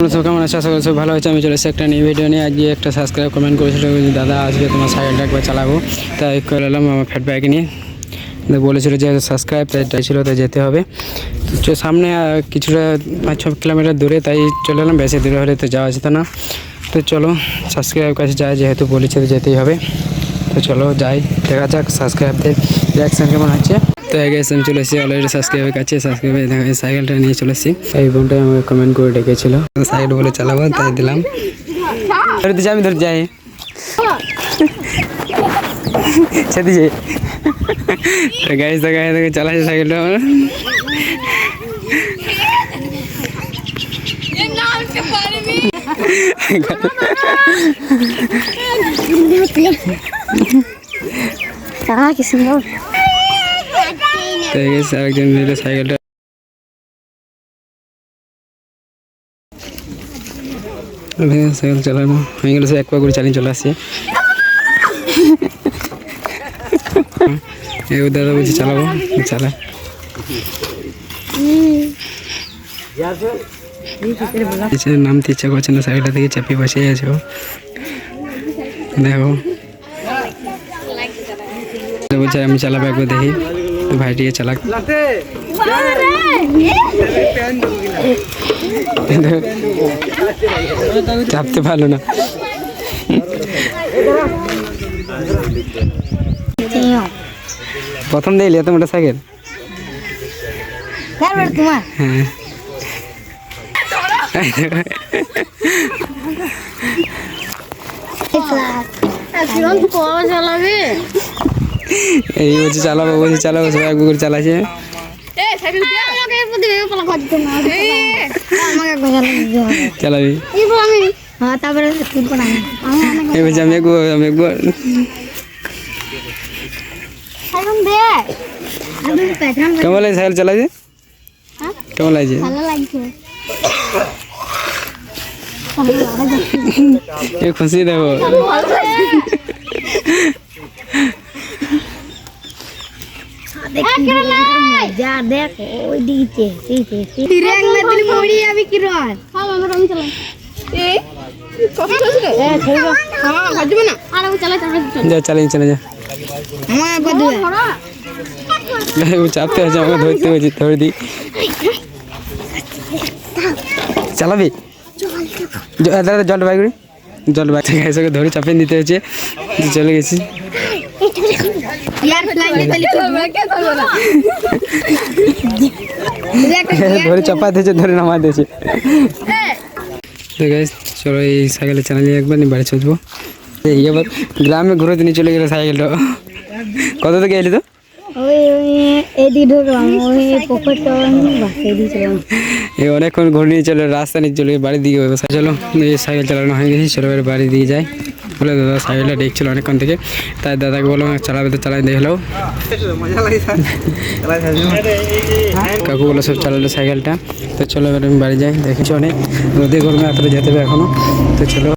কেমন আছে? আশা করি সব ভালো আছে। আমি চলে এসেছি একটা নিউ ভিডিও নিয়ে। আজকে একটা সাবস্ক্রাইব কমেন্ট করেছিল দাদা আজকে তোমার সাইকেলটা একবার চালাবো, তাই করে এলাম আমার ফিডব্যাক নিয়ে। বলেছিল যে সাবস্ক্রাইব তাই ছিল, তাই যেতে হবে তো সামনে কিছুটা 5-6 কিলোমিটার দূরে, তাই চলে এলাম। বেশি দূরে হলে তো যাওয়া যেত না, তো চলো সাবস্ক্রাইব কাছে যাই, যেহেতু বলেছে তো যেতেই হবে। তো চলো যাই, দেখা যাক সাবস্ক্রাইবদের রিয়াকশান কেমন হচ্ছে। তো গেছে আমি চলে এসেছি অলরেডি সাবস্ক্রাইবের কাছে। সাবস্ক্রাইবে সাইকেলটা নিয়ে চলে এসেছি। এই বোনটাই আমাকে কমেন্ট করে ডেকেছিল সাইকেল বলে চালাবো, তাই দিলাম। ধরতে যাই, আমি ধরতে যাই সেদি যে গাড়ি তো গাড়ি থেকে চালাচ্ছে সাইকেলটা আমার। আরেকজন নিল সাইকেলটা। সাইকেল চালানো হয়ে গেল, এক পা করে চালিয়ে চলে আসছে। দাদা বলছি চালাবো, চালা। নামতে ইচ্ছা করছে না, সাইকেলটা থেকে চাপিয়ে বসে আছে। দেখো বলছে আমি চালাবো, একবার দেখি। তো ভাইটিকে চালাক, চাপতে পারলো না। প্রথম দেখলি এত মোটর সাইকেল? হ্যাঁ এই বলছে চালাবো, বলছে চালাবো, সবাই একবার করে চালাচ্ছে। চালাবি? এই বলছে আমি একবার কেমন লাগে সাইকেল চালাইছে? কেমন লাগছে? খুশি দেখো। চালিয়ে চলে যা, চাপতে হচ্ছে আমাকে, ধরতে হয়েছে, ধরে দিই। চালাবি? দাদা জলটা বাই করি, জল বাই থেকে এসে ধরে চাপিয়ে দিতে হচ্ছে। চলে গেছি, ধরে চাপা দিয়েছে, ধরে নামা দিয়েছে। চলো এই সাইকেলে চালিয়ে একবার নিয়ে বাড়ি চলবো। এই এবার গ্রামে ঘুরে নিয়ে চলে গেলো সাইকেলটা। কত থেকে এলি তো? অনেকক্ষণ ঘুরে নিয়ে চলো, রাস্তা নিয়ে চলে বাড়ির দিকে। চলো এই সাইকেল চালানো হয়ে গেছি, চলো এবার বাড়ির দিকে যাই। বলে দাদা সাইকেলটা দেখছিল অনেকক্ষণ থেকে, তাই দাদাকে বললাম চালাবে, তো চালাই দেখলো। কাকু বলো সব চালালো সাইকেলটা। তো চলো এবার আমি বাড়ি যাই, দেখেছি অনেক রোদে গরমে এতটা যেতে হবে এখনো। তো চলো।